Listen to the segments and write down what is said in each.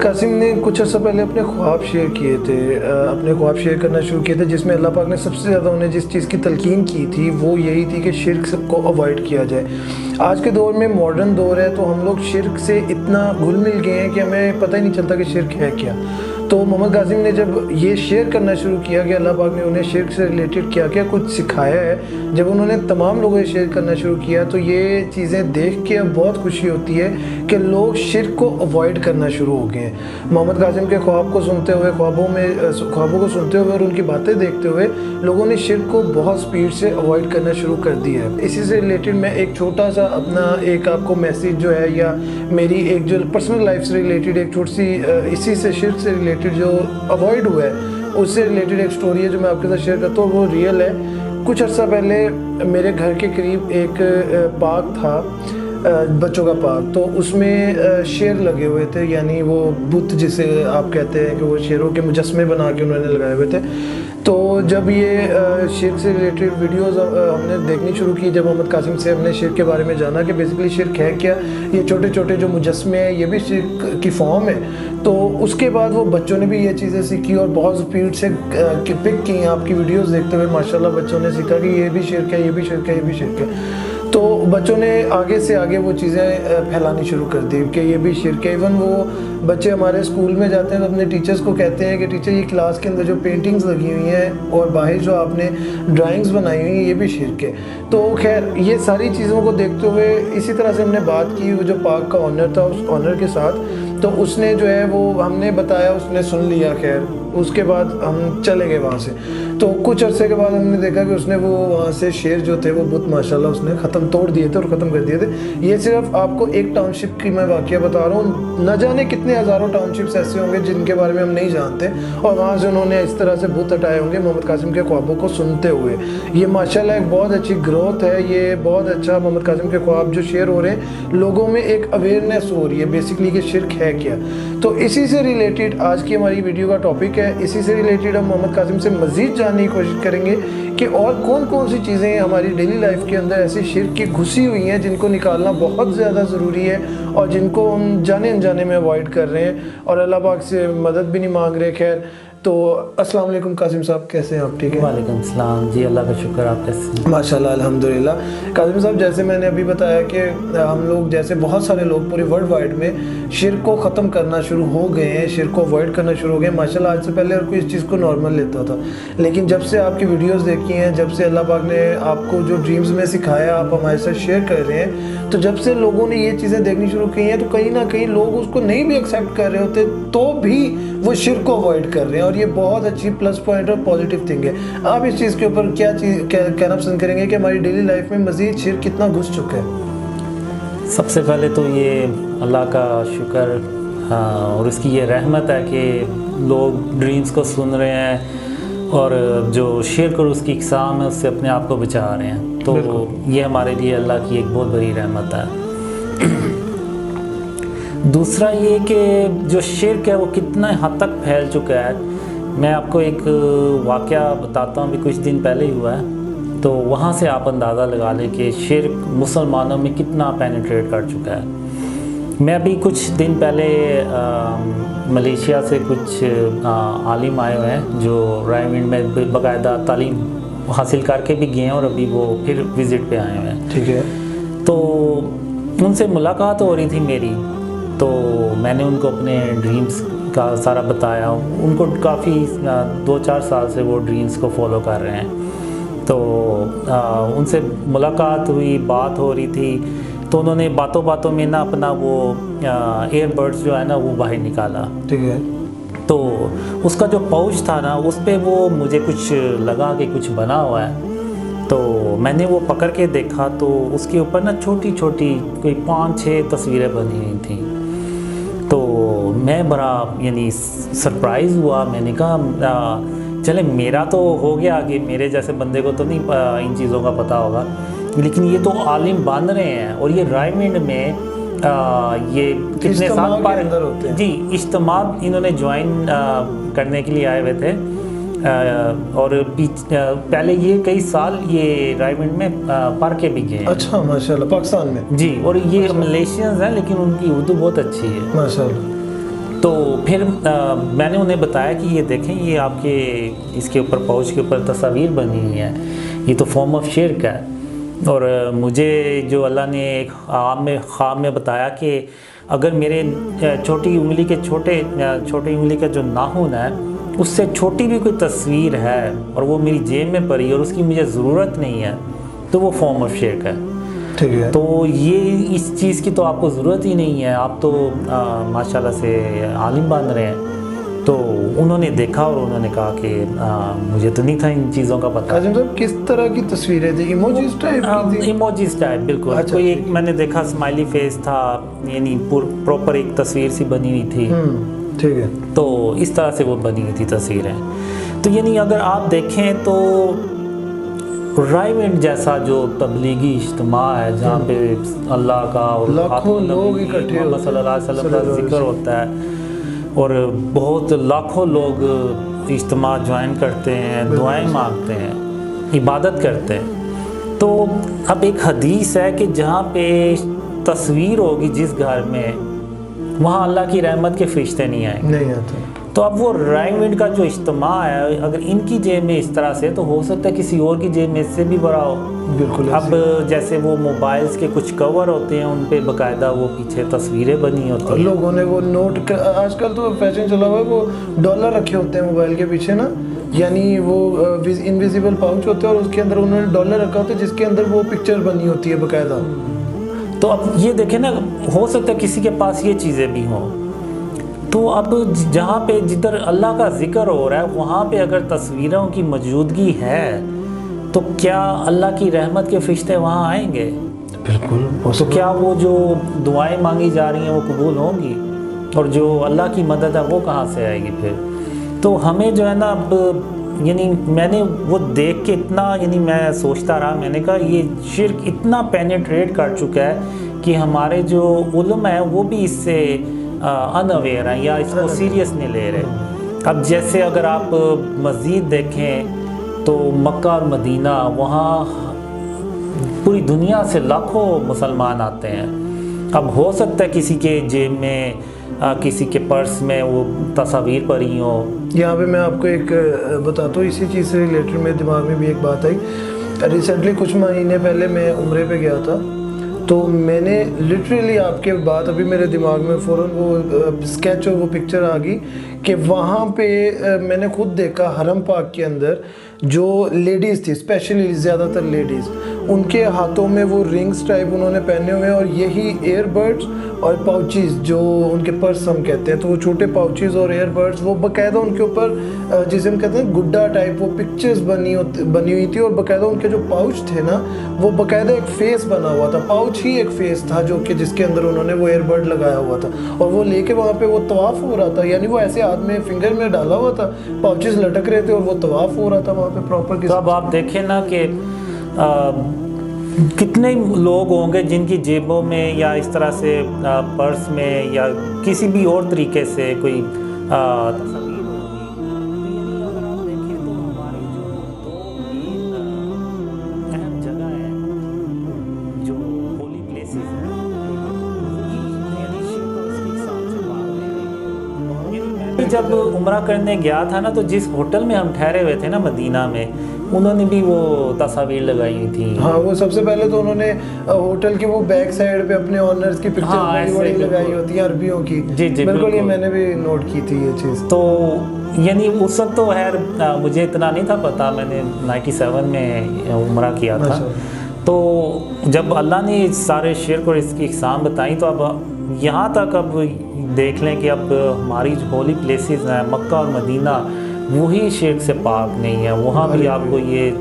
قاسم نے کچھ عرصہ پہلے اپنے خواب شیئر کیے تھے، اپنے خواب شیئر کرنا شروع کیے تھے، جس میں اللہ پاک نے سب سے زیادہ انہیں جس چیز کی تلقین کی تھی وہ یہی تھی کہ شرک سب کو اوائڈ کیا جائے۔ آج کے دور میں ماڈرن دور ہے تو ہم لوگ شرک سے اتنا گھل مل گئے ہیں کہ ہمیں پتہ ہی نہیں چلتا کہ شرک ہے کیا۔ تو محمد قاسم نے جب یہ شیئر کرنا شروع کیا کہ اللہ پاک نے انہیں شرک سے ریلیٹڈ کیا کیا کچھ سکھایا ہے، جب انہوں نے تمام لوگوں سے شیئر کرنا شروع کیا تو یہ چیزیں دیکھ کے اب بہت خوشی ہوتی ہے کہ لوگ شرک کو اوائڈ کرنا شروع ہو گئے ہیں۔ محمد قاسم کے خواب کو سنتے ہوئے، خوابوں کو سنتے ہوئے اور ان کی باتیں دیکھتے ہوئے لوگوں نے شرک کو بہت سپیڈ سے اوائڈ کرنا شروع کر دیا ہے۔ اسی سے ریلیٹڈ میں ایک چھوٹا سا اپنا ایک آپ کو میسیج جو ہے یا میری ایک جو پرسنل لائف سے ریلیٹڈ ایک چھوٹی سی اسی سے شرک سے ریلیٹڈ جو اوائڈ ہوا ہے اس سے ریلیٹڈ ایک سٹوری ہے جو میں آپ کے ساتھ شیئر کرتا ہوں، وہ ریئل ہے۔ کچھ عرصہ پہلے میرے گھر کے قریب ایک پارک تھا، بچوں کا پارک، تو اس میں شیر لگے ہوئے تھے، یعنی وہ بت جسے آپ کہتے ہیں کہ وہ شیروں کے مجسمے بنا کے انہوں نے لگائے ہوئے تھے۔ تو جب یہ شرک سے ریلیٹڈ ویڈیوز ہم نے دیکھنی شروع کی، جب محمد قاسم سے ہم نے شرک کے بارے میں جانا کہ بیسیکلی شرک ہے کیا، یہ چھوٹے چھوٹے جو مجسمے ہیں یہ بھی شرک کی فارم ہے، تو اس کے بعد وہ بچوں نے بھی یہ چیزیں سیکھی اور بہت سپیڈ سے پک کی۔ آپ کی ویڈیوز دیکھتے ہوئے ماشاءاللہ بچوں نے سیکھا کہ یہ بھی شرک ہے، یہ بھی شرک ہے، یہ بھی شرک ہے۔ تو بچوں نے آگے سے آگے وہ چیزیں پھیلانی شروع کر دی کہ یہ بھی شرک ہے۔ ایون وہ بچے ہمارے اسکول میں جاتے ہیں تو اپنے ٹیچرز کو کہتے ہیں کہ ٹیچر یہ کلاس کے اندر جو پینٹنگز لگی ہوئی ہیں اور باہر جو آپ نے ڈرائنگز بنائی ہوئی ہیں یہ بھی شرک ہے۔ تو خیر یہ ساری چیزوں کو دیکھتے ہوئے اسی طرح سے ہم نے بات کی وہ جو پارک کا آنر تھا اس آنر کے ساتھ، تو اس نے جو ہے وہ ہم نے بتایا، اس نے سن لیا۔ خیر اس کے بعد ہم چلے گئے وہاں سے، تو کچھ عرصے کے بعد ہم نے دیکھا کہ اس نے وہ وہاں سے شیر جو تھے وہ بت ماشاءاللہ اس نے توڑ دیے تھے اور ختم کر دیے تھے۔ یہ صرف آپ کو ایک ٹاؤن شپ کی میں واقعہ بتا رہا ہوں، نہ جانے کتنے ہزاروں ٹاؤن شپس ایسے ہوں گے جن کے بارے میں ہم نہیں جانتے، اور وہاں سے انہوں نے اس طرح سے بت ہٹائے ہوں گے محمد قاسم کے خوابوں کو سنتے ہوئے۔ یہ ماشاءاللہ ایک بہت اچھی گروتھ ہے، یہ بہت اچھا محمد قاسم کے خواب جو شیئر ہو رہے ہیں، لوگوں میں ایک اویئرنیس ہو رہی ہے بیسکلی کہ شرک ہے کیا۔ تو اسی سے ریلیٹڈ آج کی ہماری ویڈیو کا ٹاپک ہے، اسی سے ریلیٹڈ ہم محمد قاسم سے مزید جاننے کی کوشش کریں گے کہ اور کون کون سی چیزیں ہماری ڈیلی لائف کے اندر ایسی شرک کی گھسی ہوئی ہیں جن کو نکالنا بہت زیادہ ضروری ہے اور جن کو ہم جانے انجانے میں اوائڈ کر رہے ہیں اور اللہ پاک سے مدد بھی نہیں مانگ رہے۔ خیر تو السلام علیکم قاسم صاحب، کیسے ہیں آپ؟ ٹھیک ہے؟ وعلیکم السلام جی، اللہ کا شکر، آپ کیسے ہیں؟ ماشاءاللہ الحمدللہ۔ قاسم صاحب جیسے میں نے ابھی بتایا کہ ہم لوگ جیسے بہت سارے لوگ پورے ورلڈ وائڈ میں شرک کو ختم کرنا شروع ہو گئے ہیں، شرک کو اوائڈ کرنا شروع ہو گئے ہیں۔ ماشاءاللہ آج سے پہلے ہر کوئی اس چیز کو نارمل لیتا تھا، لیکن جب سے آپ کی ویڈیوز دیکھی ہیں، جب سے اللہ پاک نے آپ کو جو ڈریمز میں سکھایا آپ ہمارے ساتھ شیئر کر رہے ہیں، تو جب سے لوگوں نے یہ چیزیں دیکھنی شروع کی ہیں تو کہیں نہ کہیں لوگ اس کو نہیں بھی ایکسیپٹ کر رہے ہوتے تو بھی وہ شرک کو اوائڈ کر رہے ہیں، اور یہ بہت اچھی پلس پوائنٹ اور پازیٹیو تھنگ ہے۔ آپ اس چیز کے اوپر کیا چیز کہنا پسند کریں گے کہ ہماری ڈیلی لائف میں مزید شرک کتنا گھس چکا ہے؟ سب سے پہلے تو یہ اللہ کا شکر اور اس کی یہ رحمت ہے کہ لوگ ڈریمز کو سن رہے ہیں اور جو شرک اور اس کی اقسام ہے اس سے اپنے آپ کو بچا رہے ہیں، تو یہ ہمارے لیے اللہ کی ایک بہت بڑی رحمت ہے۔ دوسرا یہ کہ جو شرک ہے وہ کتنا حد تک پھیل چکا ہے، میں آپ کو ایک واقعہ بتاتا ہوں، ابھی کچھ دن پہلے ہی ہوا ہے، تو وہاں سے آپ اندازہ لگا لیں کہ شرک مسلمانوں میں کتنا پینیٹریٹ کر چکا ہے۔ میں ابھی کچھ دن پہلے ملیشیا سے کچھ عالم آئے ہوئے ہیں جو رائے میں باقاعدہ تعلیم حاصل کر کے بھی گئے ہیں اور ابھی وہ پھر وزٹ پہ آئے ہوئے ہیں۔ ٹھیک ہے۔ تو ان سے ملاقات ہو رہی تھی میری، تو میں نے ان کو اپنے ڈریمز کا سارا بتایا۔ ان کو کافی 2-4 سال سے وہ ڈریمز کو فالو کر رہے ہیں، تو ان سے ملاقات ہوئی، بات ہو رہی تھی، تو انہوں نے باتوں باتوں میں نا اپنا وہ ایئر بڈس جو ہے نا وہ باہر نکالا۔ ٹھیک ہے۔ تو اس کا جو پاؤچ تھا نا اس پہ وہ مجھے کچھ لگا کہ کچھ بنا ہوا ہے، تو میں نے وہ پکڑ کے دیکھا تو اس کے اوپر نا چھوٹی چھوٹی کوئی 5-6 تصویریں بنی ہوئی تھیں۔ تو میں بڑا یعنی سرپرائز ہوا، میں نے کہا چلے میرا تو ہو گیا کہ میرے جیسے بندے کو تو نہیں ان چیزوں کا پتہ ہوگا، لیکن یہ تو عالم بن رہے ہیں اور یہ رائمنڈ میں یہ کتنے سال اندر ہوتے ہیں جی اجتماع انہوں نے جوائن کرنے کے لیے آئے ہوئے تھے، اور پہلے یہ کئی سال یہ رائمنڈ میں پڑھ کے بھی گئے ہیں۔ اچھا ماشاءاللہ، پاکستان میں؟ جی، اور یہ ملیشینز ہیں لیکن ان کی اردو بہت اچھی ہے ماشاءاللہ۔ تو پھر میں نے انہیں بتایا کہ یہ دیکھیں یہ آپ کے اس کے اوپر پاؤچ کے اوپر تصاویر بنی ہوئی ہیں، یہ تو فارم آف شرک ہے، اور مجھے جو اللہ نے ایک عام میں خواب میں بتایا کہ اگر میرے چھوٹی انگلی کا جو ناخن ہے اس سے چھوٹی بھی کوئی تصویر ہے اور وہ میری جیب میں پڑی اور اس کی مجھے ضرورت نہیں ہے تو وہ فارم آف شرک ہے۔ ٹھیک ہے، تو یہ اس چیز کی تو آپ کو ضرورت ہی نہیں ہے، آپ تو ماشاءاللہ سے عالم بن رہے ہیں۔ تو انہوں نے دیکھا اور انہوں نے کہا کہ مجھے تو نہیں تھا ان چیزوں کا پتہ۔ قاسم صاحب کس طرح کی تصویریں تھیں؟ ایموجیز ٹائپ کی تھی؟ ایموجیز ٹائپ بالکل، اچھا، کوئی ایک میں نے دیکھا اسمائلی فیس تھا، یعنی پراپر ایک تصویر سی بنی ہوئی تھی، ٹھیک ہے، تو اس طرح سے وہ بنی ہوئی تھی تصویریں۔ تو یعنی اگر آپ دیکھیں تو رائیونٹ جیسا جو تبلیغی اجتماع ہے جہاں پہ اللہ کا اور لاکھوں لوگ اکٹھے محمد صلی اللہ علیہ وسلم کا ذکر ہوتا ہے اور بہت لاکھوں لوگ اجتماع جوائن کرتے ہیں، دعائیں مانگتے ہیں، عبادت کرتے ہیں، تو اب ایک حدیث ہے کہ جہاں پہ تصویر ہوگی جس گھر میں وہاں اللہ کی رحمت کے فرشتے نہیں آئیں گے، نہیں آتا۔ تو اب وہ رائیونٹ کا جو اجتماع ہے اگر ان کی جیب میں اس طرح سے تو ہو سکتا ہے کسی اور کی جیب میں اس سے بھی بڑا ہو۔ بالکل اب جیسے وہ موبائلز کے کچھ کور ہوتے ہیں ان پہ باقاعدہ وہ پیچھے تصویریں بنی ہوتی ہیں، لوگوں نے وہ نوٹ آج کل تو فیشن چلا ہوا ہے، وہ ڈالر رکھے ہوتے ہیں موبائل کے پیچھے نا، یعنی وہ انویزیبل پاؤچ ہوتے ہیں اور اس کے اندر انہوں نے ڈالر رکھا ہوتا ہے جس کے اندر وہ پکچر بنی ہوتی ہے باقاعدہ۔ تو اب یہ دیکھیں نا، ہو سکتا ہے کسی کے پاس یہ چیزیں بھی ہوں، تو اب جہاں پہ جدھر اللہ کا ذکر ہو رہا ہے وہاں پہ اگر تصویروں کی موجودگی ہے تو کیا اللہ کی رحمت کے فرشتے وہاں آئیں گے؟ بالکل، تو کیا وہ جو دعائیں مانگی جا رہی ہیں وہ قبول ہوں گی؟ اور جو اللہ کی مدد ہے وہ کہاں سے آئے گی پھر؟ تو ہمیں جو ہے نا اب یعنی میں نے وہ دیکھ کے اتنا یعنی میں سوچتا رہا، میں نے کہا یہ شرک اتنا پینیٹریٹ کر چکا ہے کہ ہمارے جو علماء ہیں وہ بھی اس سے انویئر ہیں یا اس کو سیریس نہیں لے رہے۔ اب جیسے اگر آپ مزید دیکھیں تو مکہ اور مدینہ وہاں پوری دنیا سے لاکھوں مسلمان آتے ہیں، اب ہو سکتا ہے کسی کے جیب میں کسی کے پرس میں وہ تصاویر پڑی ہوں۔ یہاں پہ میں آپ کو ایک بتاتا ہوں، اسی چیز سے ریلیٹڈ میرے دماغ میں بھی ایک بات آئی۔ ریسنٹلی کچھ مہینے پہلے میں عمرے پہ گیا تھا، تو میں نے لٹرلی آپ کے بات ابھی میرے دماغ میں فوراً وہ اسکیچ اور وہ پکچر آ گئی کہ وہاں پہ میں نے خود دیکھا حرم پاک کے اندر جو لیڈیز تھی، اسپیشلی زیادہ تر لیڈیز، ان کے ہاتھوں میں وہ رنگز ٹائپ انہوں نے پہنے ہوئے ہیں اور یہی ایئر بڈز اور پاؤچیز جو ان کے پرس ہم کہتے ہیں، تو وہ چھوٹے پاؤچیز اور ایئر بڈز وہ باقاعدہ ان کے اوپر جسے ہم کہتے ہیں گڈا ٹائپ وہ پکچرز بنی ہوئی تھی، اور باقاعدہ ان کے جو پاؤچ تھے نا وہ باقاعدہ ایک فیس بنا ہوا تھا، پاؤچ ہی ایک فیس تھا جو کہ جس کے اندر انہوں نے وہ ایئر بڈ لگایا ہوا تھا اور وہ لے کے وہاں پہ وہ طواف ہو رہا تھا، یعنی وہ ایسے ہاتھ میں فنگر میں ڈالا ہوا تھا، پاؤچز لٹک رہے تھے اور وہ طواف ہو رہا تھا وہاں پہ پراپر۔ تو اب آپ دیکھیں نا کہ کتنے لوگ ہوں گے جن کی جیبوں میں یا اس طرح سے پرس میں یا کسی بھی اور طریقے سے کوئی تصاویر ہوگی۔ یعنی اگر آپ دیکھیں تو ہماری جو دو مین اہم جگہ ہیں جو ہولی پلیسز ہیں یعنی شرک اور اس کے ساتھ سے پاک نہیں رہی ہے۔ میں بھی جب عمرہ کرنے گیا تھا نا تو جس ہوٹل میں ہم ٹھہرے ہوئے تھے نا مدینہ میں، انہوں نے بھی وہ تصاویر لگائی ہوئی تھیں۔ ہاں، وہ سب سے پہلے تو انہوں نے ہوٹل کی وہ بیک سائڈ پہ اپنے آنرز کی پکچر بڑی بڑی لگائی ہوتی ہیں عربیوں کی۔ جی جی بالکل، یہ میں نے بھی نوٹ کی تھی یہ چیز۔ تو یعنی اس وقت تو خیر مجھے اتنا نہیں تھا پتہ، میں نے 97 میں عمرہ کیا تھا، تو جب اللہ نے سارے شرک اور اس کی اقسام بتائیں تو اب یہاں تک اب دیکھ لیں کہ اب ہماری جو ہولی پلیسز ہیں مکہ اور مدینہ وہی شرک سے پاک نہیں ہے، وہاں بھی آپ کو یہ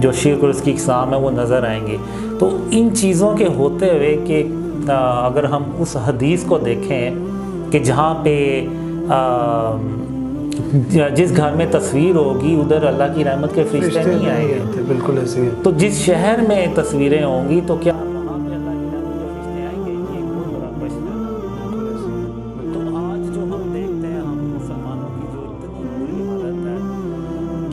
جو شرک اور اس کی اقسام ہے وہ نظر آئیں گے۔ تو ان چیزوں کے ہوتے ہوئے کہ اگر ہم اس حدیث کو دیکھیں کہ جہاں پہ جس گھر میں تصویر ہوگی ادھر اللہ کی رحمت کے فرشتے نہیں آئیں گے، بالکل ایسے ہی۔ تو جس شہر میں تصویریں ہوں گی تو کیا وہاں پہ اللہ کی رحمت کے فرشتے آئیں گے؟ یہ ایک بہت بڑا کوشچن ہے۔ تو آج جو ہم دیکھتے ہیں ہم مسلمانوں کی جو اتنی بری حالت ہے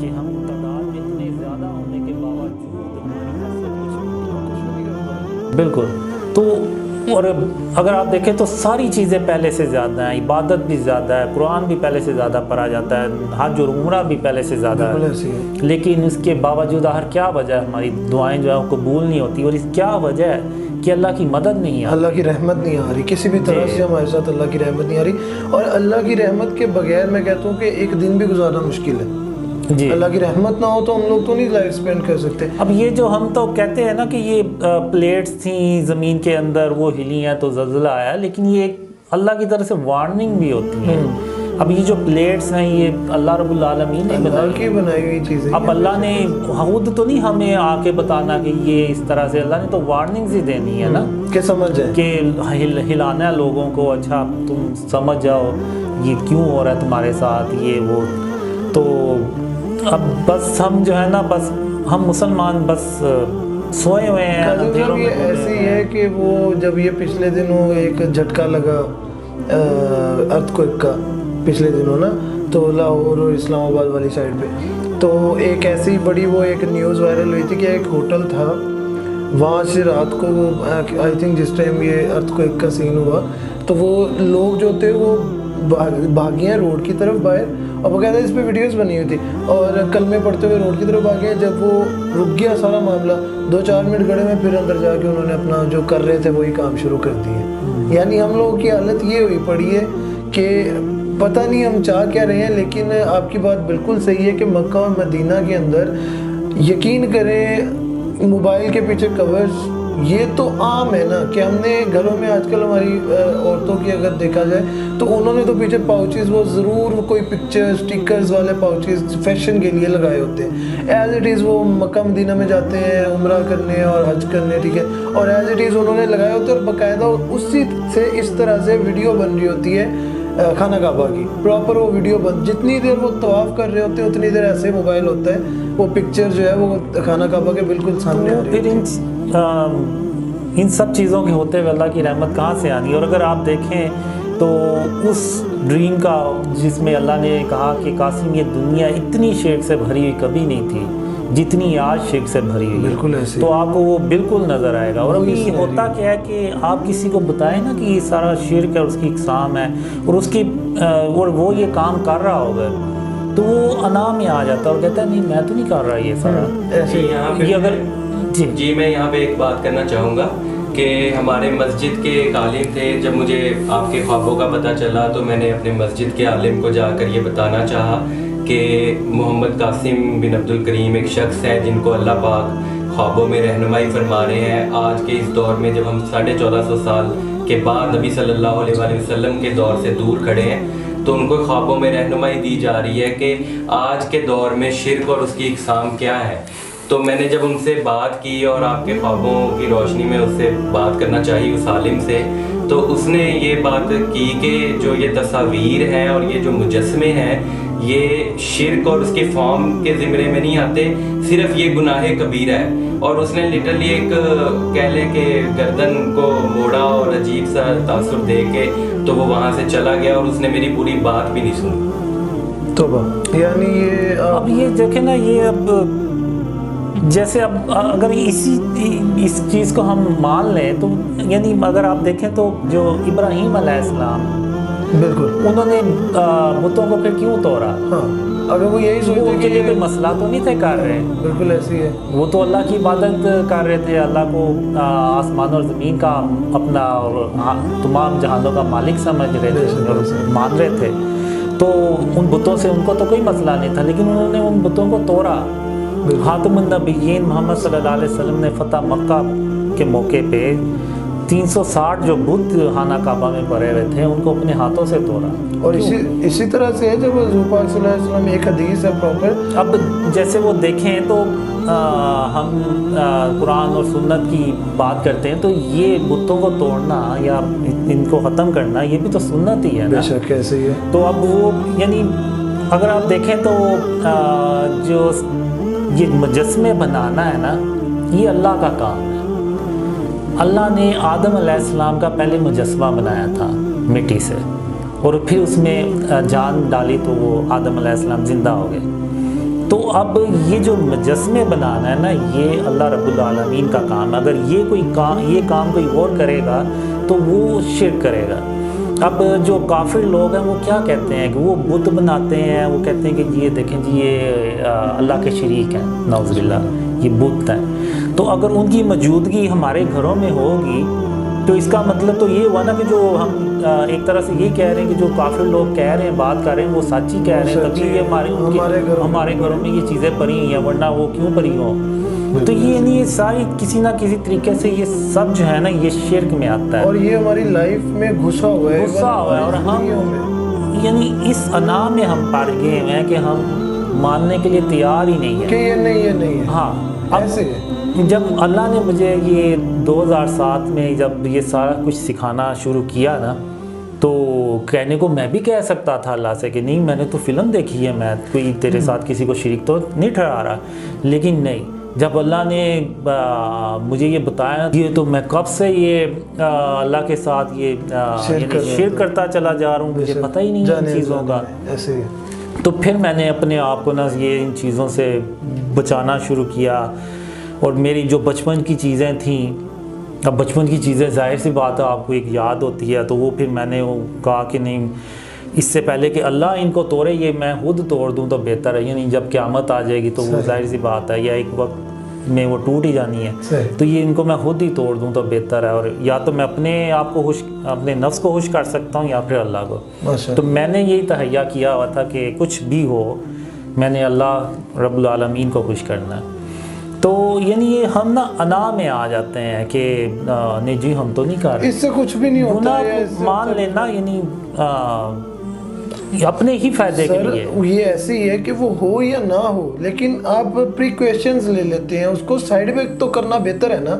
کہ ہم تعداد میں اتنے زیادہ ہونے کے باوجود ہماری حیثیت کچھ نہیں ہے۔ بالکل، تو اور اگر آپ دیکھیں تو ساری چیزیں پہلے سے زیادہ ہیں، عبادت بھی زیادہ ہے، قرآن بھی پہلے سے زیادہ پڑھا جاتا ہے، حج اور عمرہ بھی پہلے سے زیادہ بالکل ہے، ایسی ہے. لیکن اس کے باوجود آخر کیا وجہ ہے ہماری دعائیں جو ہیں وہ قبول نہیں ہوتی، اور اس کیا وجہ ہے کہ اللہ کی مدد نہیں آتی. اللہ کی رحمت نہیں آ رہی کسی بھی طرح سے ہمارے ساتھ، اللہ کی رحمت نہیں آ رہی. اور اللہ کی رحمت کے بغیر میں کہتا ہوں کہ ایک دن بھی گزارنا مشکل ہے. جی اللہ کی رحمت نہ ہو تو ہم لوگ تو نہیں لائف اسپینڈ کر سکتے. اب یہ جو ہم تو کہتے ہیں نا کہ یہ پلیٹس تھیں زمین کے اندر وہ ہلی ہیں تو زلزلہ آیا، لیکن یہ ایک اللہ کی طرف سے وارننگ بھی ہوتی ہے. اب یہ جو پلیٹس ہیں یہ اللہ رب العالمین نے اللہ کی بنائی ہوئی چیزیں. اب اللہ نے خود تو نہیں ہمیں آ کے بتانا کہ یہ اس طرح سے، اللہ نے تو وارننگز ہی دینی ہے نا کہ سمجھ جائیں کہ ہلانا ہے لوگوں کو، اچھا تم سمجھ جاؤ یہ کیوں ہو رہا ہے تمہارے ساتھ یہ وہ. تو اب بس ہم جو ہے نا بس ہم مسلمان بس سوئے ہوئے ہیں. مطلب یہ ایسی ہے کہ وہ جب یہ پچھلے دنوں ایک جھٹکا لگا ارتھ کوئک کا پچھلے دنوں نا، تو لاہور اور اسلام آباد والی سائڈ پہ، تو ایک ایسی بڑی وہ ایک نیوز وائرل ہوئی تھی کہ ایک ہوٹل تھا وہاں سے رات کو آئی تھنک جس ٹائم یہ ارتھ کوئک کا سین ہوا تو وہ لوگ جو تھے وہ بھاگے ہیں روڈ کی طرف باہر، اور باقاعدہ اس پہ ویڈیوز بنی ہوئی تھی اور کلمے پڑھتے ہوئے روڈ کی طرف بھاگے ہیں. جب وہ رک گیا سارا معاملہ 2-4 منٹ گھڑے میں پھر اندر جا کے انہوں نے اپنا جو کر رہے تھے وہی کام شروع کر دیے. یعنی ہم لوگوں کی حالت یہ ہوئی پڑی ہے کہ پتہ نہیں ہم چاہ کیا رہے ہیں. لیکن آپ کی بات بالکل صحیح ہے کہ مکہ اور مدینہ کے اندر یقین کریں موبائل کے پیچھے کورز یہ تو عام ہے نا کہ ہم نے گھروں میں آج کل ہماری عورتوں کی اگر دیکھا جائے تو انہوں نے تو پیچھے پاؤچز وہ ضرور کوئی پکچر اسٹیکرز والے پاؤچز فیشن کے لیے لگائے ہوتے ہیں. ایز اٹ از وہ مکہ مدینہ میں جاتے ہیں عمرہ کرنے اور حج کرنے، ٹھیک ہے، اور ایز اٹ از انہوں نے لگائے ہوتے ہیں اور باقاعدہ اسی سے اس طرح سے ویڈیو بن رہی ہوتی ہے خانہ کعبہ کی پراپر وہ ویڈیو جتنی دیر وہ طواف کر رہے ہوتے ہیں اتنی دیر ایسے موبائل ہوتا ہے وہ پکچر جو ہے وہ خانہ کعبہ کے بالکل سامنے آ رہی ہے. ان سب چیزوں کے ہوتے ہوئے اللہ کی رحمت کہاں سے آنی. اور اگر آپ دیکھیں تو اس ڈریم کا جس میں اللہ نے کہا کہ قاسم یہ دنیا اتنی شرک سے بھری ہوئی کبھی نہیں تھی جتنی آج شرک سے بھری ہوئی ہے، بالکل ایسے تو آپ کو وہ بالکل نظر آئے گا. اور ابھی ہوتا کیا ہے کہ آپ کسی کو بتائیں نا کہ یہ سارا شرک ہے اور اس کی اقسام ہے اور اس کی اور وہ یہ کام کر رہا ہوگا تو وہ انا میں آ جاتا ہے اور کہتا ہے نہیں میں تو نہیں کر رہا یہ سارا. یہ اگر جی میں یہاں پہ ایک بات کرنا چاہوں گا کہ ہمارے مسجد کے ایک عالم تھے. جب مجھے آپ کے خوابوں کا پتہ چلا تو میں نے اپنے مسجد کے عالم کو جا کر یہ بتانا چاہا کہ محمد قاسم بن عبد الکریم ایک شخص ہے جن کو اللہ پاک خوابوں میں رہنمائی فرما رہے ہیں. آج کے اس دور میں جب ہم 1450 سال کے بعد نبی صلی اللہ علیہ وآلہ وسلم کے دور سے دور کھڑے ہیں تو ان کو خوابوں میں رہنمائی دی جا رہی ہے کہ آج کے دور میں شرک اور اس کی اقسام کیا ہے. تو میں نے جب ان سے بات کی اور آپ کے خوابوں کی روشنی میں اس سے بات کرنا چاہی اس عالم سے، تو اس نے یہ بات کی کہ جو یہ تصاویر ہیں اور یہ جو مجسمے ہیں یہ شرک اور اس کے فارم کے زمرے میں نہیں آتے، صرف یہ گناہ کبیرہ ہے. اور اس نے لٹرلی ایک کہہ لے کہ گردن کو موڑا اور عجیب سا تاثر دے کے تو وہ وہاں سے چلا گیا اور اس نے میری پوری بات بھی نہیں سنی. توبہ. یعنی یہ اب یہ دیکھیں نا یہ اب جیسے اب اگر اس چیز کو ہم مان لیں تو یعنی اگر آپ دیکھیں تو جو ابراہیم علیہ السلام بالکل انہوں نے بتوں کو پھر کیوں توڑا؟ ہاں اگر وہ یہی وہ سوچتے ان کے لیے کوئی مسئلہ تو نہیں تھے کر رہے، بالکل ایسی ہے. وہ تو اللہ کی عبادت کر رہے تھے، اللہ کو آسمان اور زمین کا اپنا اور تمام جہانوں کا مالک سمجھ رہے تھے اور مان رہے تھے. تو ان بتوں سے ان کو تو کوئی مسئلہ نہیں تھا، لیکن انہوں نے ان بتوں کو توڑا. خاتم النبیین محمد صلی اللہ علیہ وسلم نے فتح مکہ کے موقع پہ 360 جو بت خانہ کعبہ میں پڑے ہوئے تھے ان کو اپنے ہاتھوں سے توڑا. اور اسی طرح سے ہے جب حضور پاک صلی اللہ علیہ وسلم ایک حدیث ہے پراپر. اب جیسے وہ دیکھیں تو ہم قرآن اور سنت کی بات کرتے ہیں تو یہ بتوں کو توڑنا یا ان کو ختم کرنا یہ بھی تو سنت ہی ہے نا. بے شک ایسے ہی ہے. تو اب وہ یعنی اگر آپ دیکھیں تو جو یہ مجسمے بنانا ہے نا یہ اللہ کا کام ہے. اللہ نے آدم علیہ السلام کا پہلے مجسمہ بنایا تھا مٹی سے اور پھر اس میں جان ڈالی تو وہ آدم علیہ السلام زندہ ہو گئے. تو اب یہ جو مجسمے بنانا ہے نا، یہ اللہ رب العالمین کا کام ہے. اگر یہ کام کوئی اور کرے گا تو وہ شرک کرے گا. اب جو کافر لوگ ہیں وہ کیا کہتے ہیں کہ وہ بت بناتے ہیں، وہ کہتے ہیں کہ یہ دیکھیں جی یہ اللہ کے شریک ہیں، نعوذ باللہ یہ بت ہیں. تو اگر ان کی موجودگی ہمارے گھروں میں ہوگی تو اس کا مطلب تو یہ ہوا نا کہ جو ہم ایک طرح سے یہ کہہ رہے ہیں کہ جو کافر لوگ کہہ رہے ہیں، بات کر رہے ہیں، وہ سچ ہی کہہ رہے ہیں، تبھی یہ ہمارے گھروں میں یہ چیزیں پڑی ہیں، ورنہ وہ کیوں پڑی ہوں. تو یہ نہیں، یہ ساری کسی نہ کسی طریقے سے یہ سب جو ہے نا یہ شرک میں آتا ہے، اور یہ ہماری لائف میں گھسا ہوا ہے اور ہم یعنی اس انا میں ہم پڑ گئے ہیں کہ ہم ماننے کے لیے تیار ہی نہیں ہیں کہ یہ نہیں ہے. ہاں. ایسے جب اللہ نے مجھے یہ 2007 میں جب یہ سارا کچھ سکھانا شروع کیا نا، تو کہنے کو میں بھی کہہ سکتا تھا اللہ سے کہ نہیں، میں نے تو فلم دیکھی ہے، میں کوئی تیرے ساتھ کسی کو شریک تو نہیں ٹھہرا رہا. لیکن نہیں، جب اللہ نے مجھے یہ بتایا یہ تو میں کب سے یہ اللہ کے ساتھ یہ شرک کرتا چلا جا رہا ہوں، مجھے پتہ ہی نہیں ان چیزوں کا. تو پھر میں نے اپنے آپ کو نا یہ ان چیزوں سے بچانا شروع کیا. اور میری جو بچپن کی چیزیں تھیں، اب بچپن کی چیزیں ظاہر سی بات ہے آپ کو ایک یاد ہوتی ہے، تو وہ پھر میں نے کہا کہ نہیں، اس سے پہلے کہ اللہ ان کو توڑے یہ میں خود توڑ دوں تو بہتر ہے. یعنی جب قیامت آ جائے گی تو وہ ظاہر سی بات ہے، یا ایک وقت میں وہ ٹوٹ ہی جانی ہے، تو یہ ان کو میں خود ہی توڑ دوں تو بہتر ہے. اور یا تو میں اپنے آپ کو اپنے نفس کو خوش کر سکتا ہوں یا پھر اللہ کو. تو میں نے یہی تہیہ کیا ہوا تھا کہ کچھ بھی ہو میں نے اللہ رب العالمین کو خوش کرنا ہے. تو یعنی یہ ہم نا انا میں آ جاتے ہیں کہ نہیں جی ہم تو نہیں کر رہے، اس سے کچھ بھی نہیں ہوتا. مان لینا یعنی اپنے ہی فائدے کے لیے. یہ ایسے ہی ہے کہ وہ ہو یا نہ ہو، لیکن آپ پریکویشنز لے لیتے ہیں، اس کو سائیڈ بیک تو کرنا بہتر ہے نا.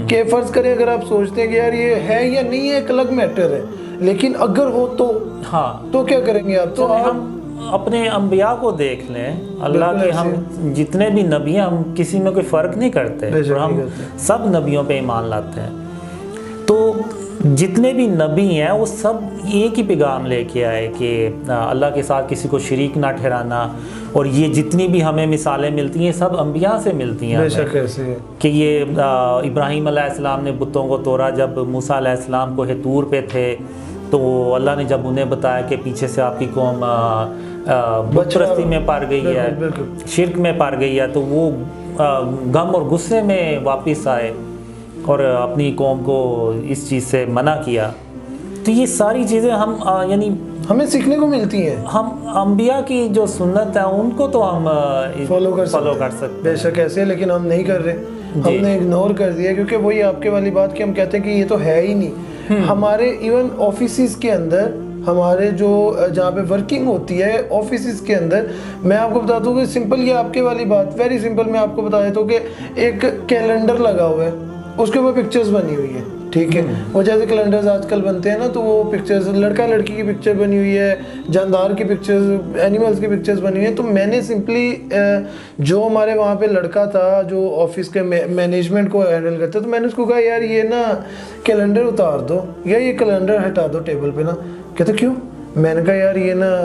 کہ فرض کریں اگر آپ سوچتے ہیں کہ یار یہ ہے یا نہیں ہے ایک الگ میٹر ہے، لیکن اگر ہو تو ہاں تو کیا کریں گے آپ؟ تو ہم اپنے انبیاء کو دیکھ لیں، اللہ کے ہم جتنے بھی نبی ہیں ہم کسی میں کوئی فرق نہیں کرتے، اور ہم سب نبیوں پہ ایمان لاتے ہیں. تو جتنے بھی نبی ہیں وہ سب ایک ہی پیغام لے کے آئے کہ اللہ کے ساتھ کسی کو شریک نہ ٹھہرانا. اور یہ جتنی بھی ہمیں مثالیں ملتی ہیں سب انبیاء سے ملتی ہیں. بے شک ایسے ہے کہ یہ ابراہیم علیہ السلام نے بتوں کو توڑا جب موسیٰ علیہ السلام کو طور پہ تھے، تو اللہ نے جب انہیں بتایا کہ پیچھے سے آپ کی قوم بت پرستی میں پڑ گئی ہے، شرک میں پڑ گئی ہے، تو وہ غم اور غصے میں واپس آئے اور اپنی قوم کو اس چیز سے منع کیا. تو یہ ساری چیزیں ہم یعنی ہمیں سیکھنے کو ملتی ہیں. ہم انبیاء کی جو سنت ہے ان کو تو ہم فالو کر سکتے ہیں. بے شک ایسے، لیکن ہم نہیں کر رہے، ہم نے اگنور کر دیا. کیونکہ وہی آپ کے والی بات کہ ہم کہتے ہیں کہ یہ تو ہے ہی نہیں. ہمارے ایون آفیسز کے اندر، ہمارے جو جہاں پہ ورکنگ ہوتی ہے آفیسز کے اندر، میں آپ کو بتاتا ہوں کہ سمپل یہ آپ کے والی بات ویری سمپل میں آپ کو بتا دیتا ہوں کہ ایک کیلنڈر لگا ہوا ہے، اس کے اوپر پکچرز بنی ہوئی ہے. ٹھیک ہے، وہ جیسے کیلنڈرز آج کل بنتے ہیں نا، تو وہ پکچرز لڑکا لڑکی کی پکچر بنی ہوئی ہے، جاندار کی پکچرز، اینیملز کی پکچرز بنی ہوئی ہیں. تو میں نے سمپلی جو ہمارے وہاں پہ لڑکا تھا جو آفس کے مینجمنٹ کو ہینڈل کرتا، تو میں نے اس کو کہا یار یہ نا کیلنڈر اتار دو یا یہ کیلنڈر ہٹا دو ٹیبل پہ نا. کہتے کیوں؟ میں نے کہا یار یہ نا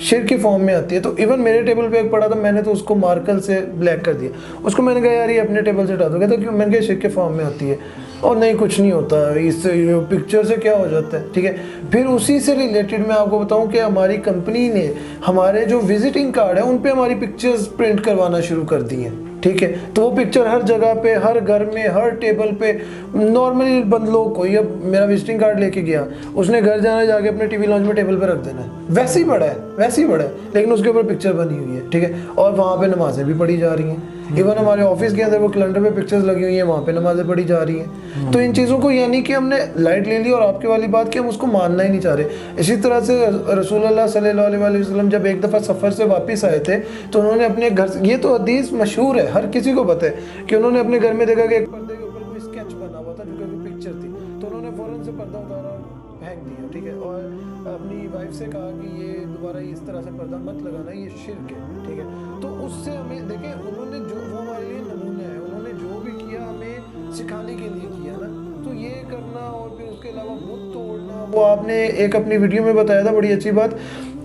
شرک کی فارم میں آتی ہے. تو ایون میرے ٹیبل پہ ایک پڑا تھا، میں نے تو اس کو مارکر سے بلیک کر دیا. اس کو میں نے کہا یار یہ اپنے ٹیبل سے ہٹا دو. کہتا کیوں؟ میں نے کہا شرک کی فارم میں آتی ہے. اور نہیں کچھ نہیں ہوتا اس سے، پکچر سے کیا ہو جاتا ہے. ٹھیک ہے، پھر اسی سے ریلیٹڈ میں آپ کو بتاؤں کہ ہماری کمپنی نے ہمارے جو وزٹنگ کارڈ ہیں ان پہ ہماری پکچرز پرنٹ کروانا شروع کر دی ہیں. ٹھیک ہے، تو وہ پکچر ہر جگہ پہ، ہر گھر میں، ہر ٹیبل پہ، نارمل بندوں کوئی اب میرا وزٹنگ کارڈ لے کے گیا، اس نے گھر جانا، جا کے اپنے ٹی وی لاؤنج میں ٹیبل پہ رکھ دینا ہے. ویسے ہی بڑا ہے لیکن اس کے اوپر پکچر بنی ہوئی ہے. ٹھیک ہے، اور وہاں پہ نمازیں بھی پڑھی جا رہی ہیں. ایون ہمارے آفس کے اندر وہ کیلنڈر پہ پکچرز لگی ہوئی ہیں، وہاں پہ نمازیں پڑھی جا رہی ہیں. تو ان چیزوں کو یعنی کہ ہم نے لائٹ لے لی، اور آپ کے والی بات کہ ہم اس کو ماننا ہی نہیں چاہ رہے. اسی طرح سے رسول اللہ صلی اللہ علیہ وسلم جب ایک دفعہ سفر سے واپس آئے تھے تو انہوں نے اپنے گھر، یہ تو حدیث مشہور ہے، ہر کسی کو پتہ ہے کہ انہوں نے اپنے گھر میں دیکھا کہ ایک پردے کے اوپر کوئی اسکیچ بنا ہوا تھا جو کہ کوئی پکچر تھی. تو انہوں نے فوراً سے پردہ اتارا اور پھینک دیا. ٹھیک ہے، اور اپنی وائف سے کہا کہ یہ دوبارہ اس طرح سے پردہ مت لگانا، یہ شرک ہے. ٹھیک ہے، تو اس سے ہمیں دیکھیں انہوں نے جو، وہ ہمارے لیے نمونہ ہے، انہوں نے جو بھی کیا ہمیں سکھانے کے لیے کیا نا. تو یہ کرنا، اور پھر اس کے علاوہ بت توڑنا، وہ آپ نے ایک اپنی ویڈیو میں بتایا تھا بڑی اچھی بات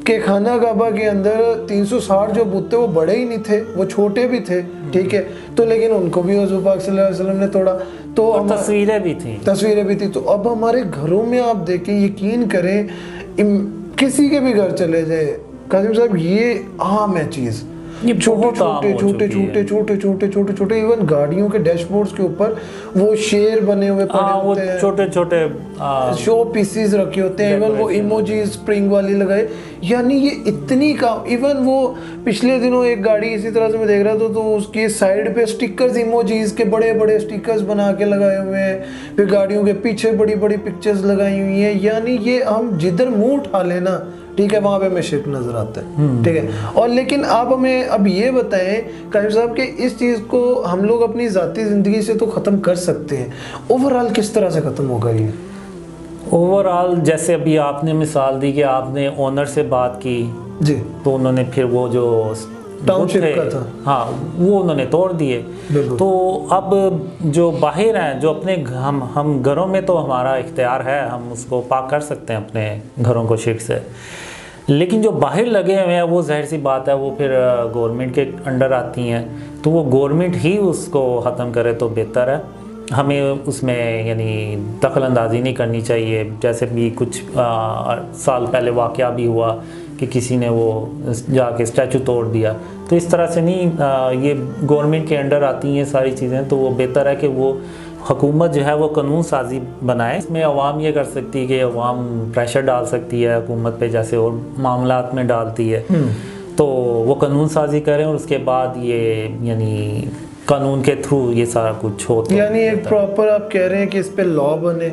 کہ خانہ کعبہ کے اندر 360 جو بت تھے وہ بڑے ہی نہیں تھے, وہ چھوٹے بھی تھے, ٹھیک ہے, تو لیکن ان کو بھی حضور پاک صلی اللہ علیہ وسلم نے توڑا. تو تصویریں بھی تھیں, تو اب ہمارے گھروں میں آپ دیکھیں, یقین کریں, کسی کے بھی گھر چلے جائے قاسم صاحب, یہ عام ہے چیز, چھوٹے ایون گاڑیوں کے ڈیش بورڈز کے اوپر وہ شیر بنے ہوئے پڑے ہوتے ہیں, چھوٹے شو پیسز رکھے ہوتے ہیں, ایون وہ ایموجیز اسپرنگ والی لگائے. یعنی یہ اتنی کام, ایون وہ پچھلے دنوں ایک گاڑی اسی طرح سے میں دیکھ رہا تھا, تو اس کی سائڈ پہ سٹیکرز, ایموجیز کے بڑے بڑے سٹیکرز بنا کے لگائے ہوئے ہیں, پھر گاڑیوں کے پیچھے بڑی بڑی پکچرز لگائی ہوئی ہیں. یعنی یہ ہم جدھر منہ اٹھا لینا, ٹھیک ہے, وہاں پہ ہمیں شرک نظر آتا ہے, ٹھیک ہے. اور لیکن آپ ہمیں اب یہ بتائیں قاسم صاحب کہ اس چیز کو ہم لوگ اپنی ذاتی زندگی سے تو ختم کر سکتے ہیں, اوورآل کس طرح سے ختم ہوگا یہ؟ اوورآل جیسے ابھی آپ نے مثال دی کہ آپ نے اونر سے بات کی جی, تو انہوں نے پھر وہ جو ٹاؤن شپ کا تھا, ہاں, وہ انہوں نے توڑ دیے. تو اب جو باہر ہیں, جو اپنے ہم گھروں میں تو ہمارا اختیار ہے, ہم اس کو پاک کر سکتے ہیں اپنے گھروں کو شرک سے, لیکن جو باہر لگے ہوئے ہیں وہ ظاہر سی بات ہے وہ پھر گورنمنٹ کے انڈر آتی ہیں, تو وہ گورنمنٹ ہی اس کو ختم کرے تو بہتر ہے. ہمیں اس میں یعنی دخل اندازی نہیں کرنی چاہیے. جیسے بھی کچھ سال پہلے واقعہ بھی ہوا کہ کسی نے وہ جا کے اسٹیچو توڑ دیا, تو اس طرح سے نہیں, یہ گورنمنٹ کے انڈر آتی ہیں ساری چیزیں, تو وہ بہتر ہے کہ وہ حکومت جو ہے وہ قانون سازی بنائے. اس میں عوام یہ کر سکتی ہے کہ عوام پریشر ڈال سکتی ہے حکومت پہ, جیسے اور معاملات میں ڈالتی ہے, تو وہ قانون سازی کریں, اور اس کے بعد یہ یعنی قانون کے تھرو یہ سارا کچھ ہوتا ہے. یعنی ایک پراپر آپ کہہ رہے ہیں کہ اس پہ لا بنے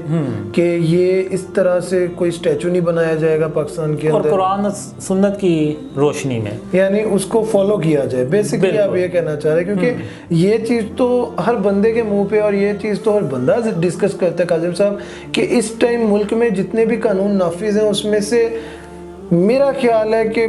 کہ یہ اس طرح سے کوئی اسٹیچو نہیں بنایا جائے گا پاکستان کے اندر, اور قرآن سنت کی روشنی میں یعنی اس کو فالو کیا جائے. بیسکلی آپ یہ کہنا چاہ رہے ہیں, کیونکہ یہ چیز تو ہر بندے کے منہ پہ, اور یہ چیز تو ہر بندہ ڈسکس کرتا ہے قاسم صاحب کہ اس ٹائم ملک میں جتنے بھی قانون نافذ ہیں اس میں سے میرا خیال ہے کہ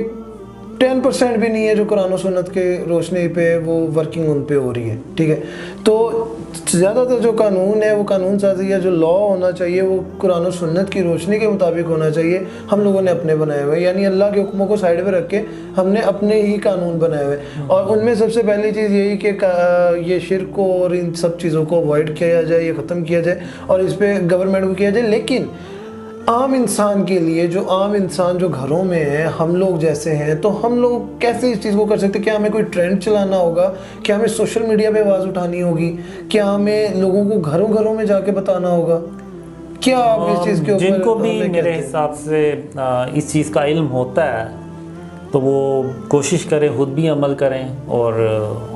10% بھی نہیں ہے جو قرآن و سنت کے روشنی پہ وہ ورکنگ ان پہ ہو رہی ہے, ٹھیک ہے. تو زیادہ تر جو قانون ہے, وہ قانون سازی یا جو لا ہونا چاہیے وہ قرآن و سنت کی روشنی کے مطابق ہونا چاہیے. ہم لوگوں نے اپنے بنائے ہوئے, یعنی اللہ کے حکموں کو سائڈ پہ رکھ کے ہم نے اپنے ہی قانون بنائے ہوئے, اور ان میں سب سے پہلی چیز یہی کہ یہ شرک کو اور ان سب چیزوں کو اوائڈ کیا جائے, یہ ختم کیا جائے, اور اس پہ گورنمنٹ کو کیا جائے. لیکن عام انسان کے لیے, جو عام انسان جو گھروں میں ہیں, ہم لوگ جیسے ہیں, تو ہم لوگ کیسے اس چیز کو کر سکتے ہیں؟ کیا ہمیں کوئی ٹرینڈ چلانا ہوگا؟ کیا ہمیں سوشل میڈیا پہ آواز اٹھانی ہوگی؟ کیا ہمیں لوگوں کو گھروں میں جا کے بتانا ہوگا؟ کیا آپ اس چیز کے اوپر, جن کو بھی میرے حساب سے اس چیز کا علم ہوتا ہے تو وہ کوشش کریں, خود بھی عمل کریں, اور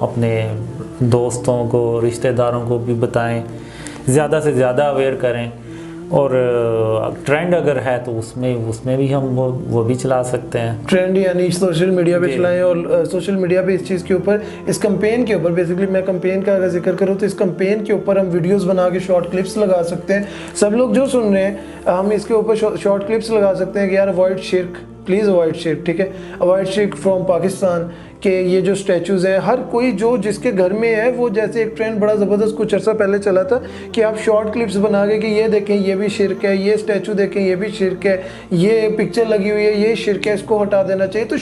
اپنے دوستوں کو, رشتہ داروں کو بھی بتائیں, زیادہ سے زیادہ اویئر کریں. اور ٹرینڈ اگر ہے تو اس میں بھی ہم وہ بھی چلا سکتے ہیں. ٹرینڈ یعنی سوشل میڈیا پہ چلائیں, اور سوشل میڈیا پہ اس چیز کے اوپر, اس کمپین کے اوپر, بیسکلی میں کمپین کا اگر ذکر کروں تو اس کمپین کے اوپر ہم ویڈیوز بنا کے شارٹ کلپس لگا سکتے ہیں. سب لوگ جو سن رہے ہیں, ہم اس کے اوپر شارٹ کلپس لگا سکتے ہیں کہ یار اوائڈ شرک, پلیز اوائڈ شرک, ٹھیک ہے, اوائڈ شرک فرام پاکستان. کہ یہ جو سٹیچوز ہیں, ہر کوئی جو جس کے گھر میں ہے, وہ جیسے ایک ٹرینڈ بڑا زبردست کچھ عرصہ پہلے چلا تھا کہ آپ شارٹ کلپس بنا کے کہ یہ دیکھیں یہ بھی شرک ہے, یہ سٹیچو دیکھیں یہ بھی شرک ہے, یہ پکچر لگی ہوئی ہے یہ شرک ہے, اس کو ہٹا دینا چاہیے. تو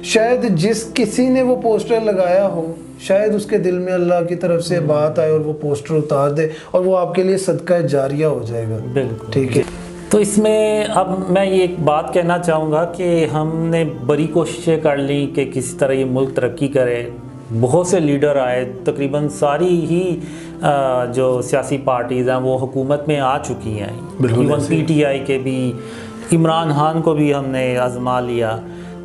شاید جس کسی نے وہ پوسٹر لگایا ہو, شاید اس کے دل میں اللہ کی طرف سے بات آئے اور وہ پوسٹر اتار دے, اور وہ آپ کے لیے صدقہ جاریہ ہو جائے گا. بالکل, ٹھیک ہے. تو اس میں اب میں یہ ایک بات کہنا چاہوں گا کہ ہم نے بڑی کوششیں کر لیں کہ کسی طرح یہ ملک ترقی کرے. بہت سے لیڈر آئے, تقریباً ساری ہی جو سیاسی پارٹیز ہیں وہ حکومت میں آ چکی ہیں. ایون PTI کے بھی, عمران خان کو بھی ہم نے آزما لیا,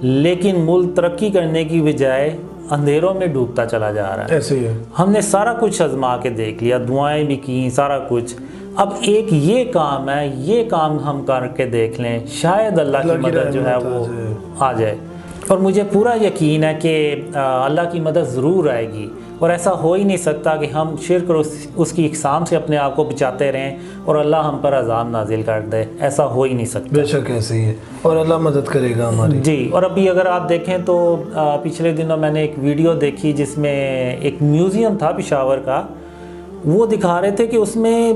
لیکن ملک ترقی کرنے کی بجائے اندھیروں میں ڈوبتا چلا جا رہا ہے. ایسے ہی ہے. ہم نے سارا کچھ آزما کے دیکھ لیا, دعائیں بھی کی, سارا کچھ. اب ایک یہ کام ہے, یہ کام ہم کر کے دیکھ لیں, شاید اللہ کی مدد جو ہے وہ آ جائے. اور مجھے پورا یقین ہے کہ اللہ کی مدد ضرور آئے گی. اور ایسا ہو ہی نہیں سکتا کہ ہم شرک اور اس کی اقسام سے اپنے آپ کو بچاتے رہیں اور اللہ ہم پر عذاب نازل کر دے. ایسا ہو ہی نہیں سکتا. بے شک ایسے ہی ہے, اور اللہ مدد کرے گا ہماری. جی. اور ابھی اگر آپ دیکھیں تو پچھلے دنوں میں نے ایک ویڈیو دیکھی جس میں ایک میوزیم تھا پشاور کا, وہ دکھا رہے تھے کہ اس میں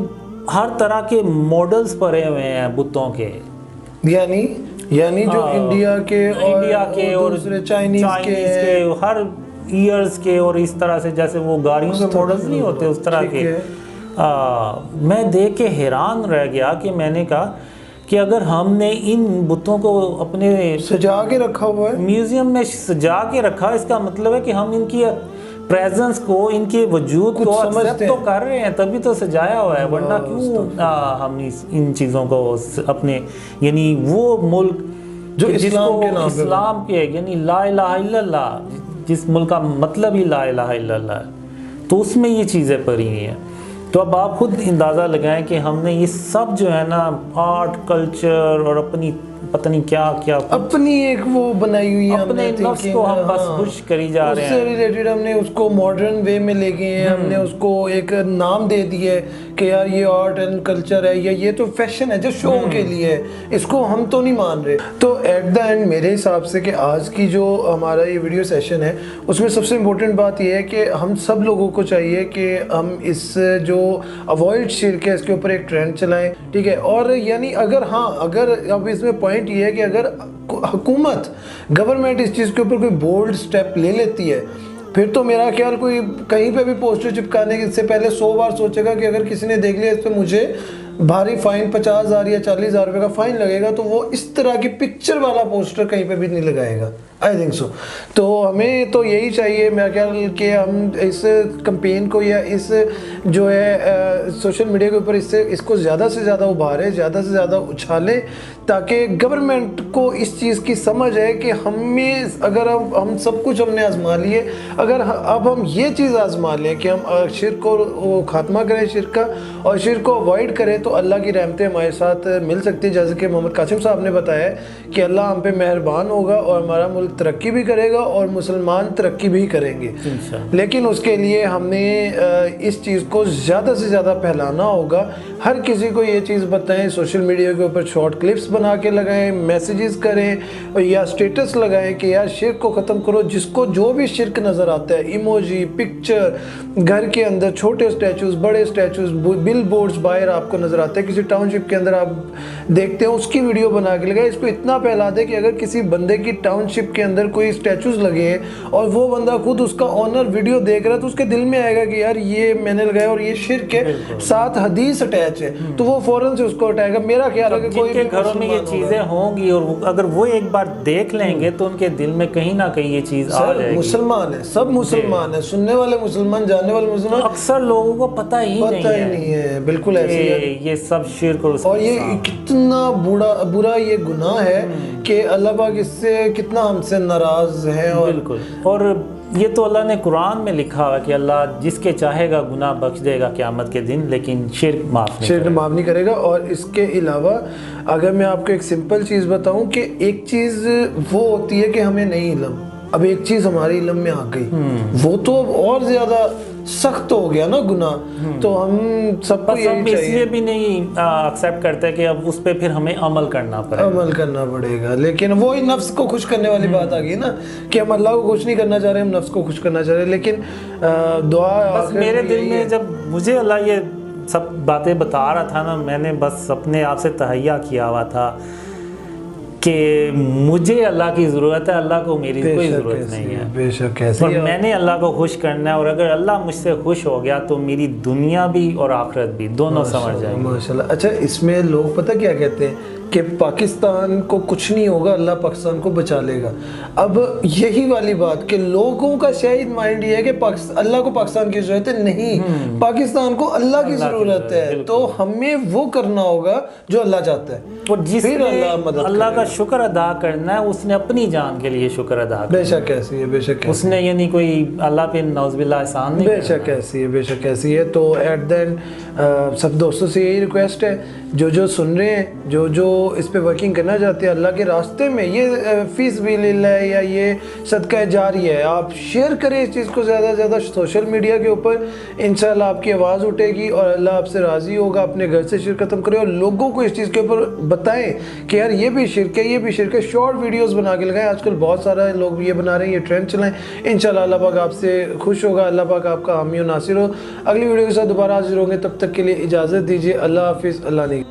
ہر طرح کے ماڈلز پڑے ہوئے ہیں بتوں کے. یعنی یعنی جو انڈیا کے اور دوسرے چائنیز کے ہر ایئرز کے اور اس طرح سے جیسے وہ گاڑیوں کے ماڈلز نہیں ہوتے اس طرح کے، میں دیکھ کے حیران رہ گیا کہ میں نے کہا کہ اگر ہم نے ان بتوں کو اپنے سجا کے رکھا ہوا ہے، میوزیم میں سجا کے رکھا، اس کا مطلب ہے کہ ہم ان کی پریزنس کو، ان کے وجود کو ایکسیپٹ تو کر رہے ہیں، تبھی تو سجایا ہوا ہے، ورنہ کیوں ہم ان چیزوں کو اپنے، یعنی وہ ملک جو جس اسلام کے کو نام پہ اسلام کے، یعنی لا الہ الا اللہ، جس ملک کا مطلب ہی لا الہ الا اللہ ہے، تو اس میں یہ چیزیں پڑی ہوئی ہیں۔ تو اب آپ خود اندازہ لگائیں کہ ہم نے یہ سب جو ہے نا آرٹ کلچر اور اپنی پتہ نہیں کیا کیا اپنی ایک وہ بنائی ہوئی ہے، اپنے نفس کو ہم بس خوش کری جا رہے اس سے ہیں، ریلیٹڈ ہم نے اس کو ماڈرن وے میں لے گئے ہیں، ہم نے اس کو ایک نام دے دیا ہے کہ یار یہ آرٹ اینڈ کلچر ہے، یا یہ تو فیشن ہے جو شو کے لیے ہے، اس کو ہم تو نہیں مان رہے۔ تو ایٹ دا اینڈ میرے حساب سے کہ آج کی جو ہمارا یہ ویڈیو سیشن ہے اس میں سب سے امپورٹنٹ بات یہ ہے کہ ہم سب لوگوں کو چاہیے کہ ہم اس جو اوائڈ شرک ہے اس کے اوپر ایک ٹرینڈ چلائیں، ٹھیک ہے، اور یعنی اگر اب اس میں پوائنٹ یہ ہے کہ اگر حکومت گورنمنٹ اس چیز کے اوپر کوئی بولڈ سٹیپ لے لیتی ہے، پھر تو میرا خیال کوئی کہیں پہ بھی پوسٹر چپکانے سے پہلے 100 بار سوچے گا کہ اگر کسی نے دیکھ لیا اس پہ مجھے بھاری فائن 50,000 یا 40,000 روپے کا فائن لگے گا، تو وہ اس طرح کی پکچر والا پوسٹر کہیں پہ بھی نہیں لگائے گا، آئی تھنک سو۔ تو ہمیں تو یہی چاہیے میرا خیال کہ ہم اس کمپین کو یا اس جو ہے سوشل میڈیا کے اوپر اس کو زیادہ سے زیادہ ابھاریں، زیادہ سے زیادہ اچھالیں، تاکہ گورنمنٹ کو اس چیز کی سمجھ ہے کہ ہمیں اگر ہم سب کچھ ہم نے آزما لیے، اگر اب ہم یہ چیز آزما لیں کہ ہم شرک کو خاتمہ کریں، شرک کا، اور شرک کو اوائڈ کریں، تو اللہ کی رحمتیں ہمارے ساتھ مل سکتی ہیں۔ جیسے کہ محمد قاسم صاحب نے بتایا ہے کہ اللہ ہم پہ مہربان ہوگا اور ہمارا ملک ترقی بھی کرے گا اور مسلمان ترقی بھی کریں گے، لیکن اس کے لیے ہم نے اس چیز کو زیادہ سے زیادہ پھیلانا ہوگا۔ ہر کسی کو یہ چیز بتائیں، سوشل میڈیا کے اوپر شارٹ کلپس بنا کے لگائیں، میسیجز کریں یا سٹیٹس لگائیں کہ یار شرک کو ختم کرو۔ جس کو جو بھی شرک نظر آتا ہے، ایموجی، پکچر، گھر کے اندر چھوٹے سٹیچوز، بڑے سٹیچوز، بل بورڈز باہر آپ کو نظر آتے ہیں، کسی ٹاؤن شپ کے اندر آپ دیکھتے ہیں، اس کی ویڈیو بنا کے لگائیں۔ اس کو اتنا پھیلا دیں کہ اگر کسی بندے کی ٹاؤن شپ کے اندر کوئی سٹیچوز لگے ہیں اور وہ بندہ خود اس کا آنر ویڈیو دیکھ رہا ہے، تو اس کے دل میں آئے گا کہ یار یہ میں نے لگایا اور یہ شرک ہے، ساتھ حدیث اٹیچ ہے، تو وہ فوراً سے اس کو اٹھائے گا۔ میرا خیال ہے کہ کوئی جن کے گھروں میں یہ چیزیں ہوں گی اور اگر وہ ایک بار دیکھ لیں گے تو ان کے دل میں کہیں نہ کہیں یہ چیز آ جائے گی۔ مسلمان ہیں، سب مسلمان ہیں، سننے والے مسلمان، جاننے والے مسلمان، اکثر لوگوں کو پتہ ہی نہیں ہے، بالکل ایسے ہے۔ یہ سب شرک اور یہ کتنا برا یہ گناہ ہے کہ اللہ پاک اس سے کتنا ہم سے ناراض ہیں۔ بالکل، اور یہ تو اللہ نے قرآن میں لکھا ہوا کہ اللہ جس کے چاہے گا گناہ بخش دے گا قیامت کے دن، لیکن شرک معاف نہیں کرے گا۔ اور اس کے علاوہ اگر میں آپ کو ایک سمپل چیز بتاؤں کہ ایک چیز وہ ہوتی ہے کہ ہمیں نہیں علم، اب ایک چیز ہمارے علم میں آ گئی، وہ تو اور زیادہ سخت ہو گیا نا گناہ، تو ہم سب کو یہی چاہیے، اس لیے بھی نہیں ایکسیپٹ کرتے کہ اب اس پہ پھر ہمیں عمل کرنا پڑے گا۔ لیکن وہی نفس کو خوش کرنے والی بات آ گئی نا کہ ہم اللہ کو خوش نہیں کرنا چاہ رہے، ہم نفس کو خوش کرنا چاہ رہے۔ لیکن دعا بس میرے دل میں جب مجھے اللہ یہ سب باتیں بتا رہا تھا نا، میں نے بس اپنے آپ سے تہیہ کیا ہوا تھا کہ مجھے اللہ کی ضرورت ہے، اللہ کو میری کوئی ضرورت نہیں ہے، بے شک ایسے، اور میں نے اللہ کو خوش کرنا ہے، اور اگر اللہ مجھ سے خوش ہو گیا تو میری دنیا بھی اور آخرت بھی دونوں سمجھ جائیں گے۔ ماشاءاللہ۔ اچھا، اس میں لوگ پتہ کیا کہتے ہیں کہ پاکستان کو کچھ نہیں ہوگا، اللہ پاکستان کو بچا لے گا۔ اب یہی والی بات کہ لوگوں کا شاید مائنڈ یہ ہے کہ اللہ کو پاکستان کی ضرورت ہے، نہیں، پاکستان کو اللہ کی ضرورت ہے، تو ہمیں وہ کرنا ہوگا جو اللہ چاہتا ہے، اور جس نے اللہ کا شکر ادا کرنا ہے اس نے اپنی جان کے لیے شکر ادا کرنا ہے۔ بے شک ایسی ہے، بے شک اس نے یعنی کوئی اللہ پہ نعوذ باللہ احسان نہیں، بے شک ایسی ہے، بے شک ایسی ہے۔ تو ایٹ دا اینڈ سب دوستوں سے یہی ریکویسٹ ہے، جو سن رہے ہیں، جو اس پہ ورکنگ کرنا چاہتے ہیں اللہ کے راستے میں، یہ فی سبیل اللہ یا یہ صدقہ جاری ہے، آپ شیئر کریں اس چیز کو زیادہ سے زیادہ سوشل میڈیا کے اوپر، انشاءاللہ آپ کی آواز اٹھے گی اور اللہ آپ سے راضی ہوگا۔ اپنے گھر سے شرک ختم کریں اور لوگوں کو اس چیز کے اوپر بتائیں کہ یار یہ بھی شرک ہے، یہ بھی شرک ہے۔ شارٹ ویڈیوز بنا کے لگائیں، آج کل بہت سارے لوگ یہ بنا رہے ہیں، یہ ٹرینڈ چلائیں، انشاءاللہ اللہ پاک آپ سے خوش ہوگا، اللہ پاک آپ کا حامی و ناصر ہو۔ اگلی ویڈیو کے ساتھ دوبارہ حاضر ہوں گے، تب تک کے لیے اجازت دیجیے، اللہ حافظ، اللہ نے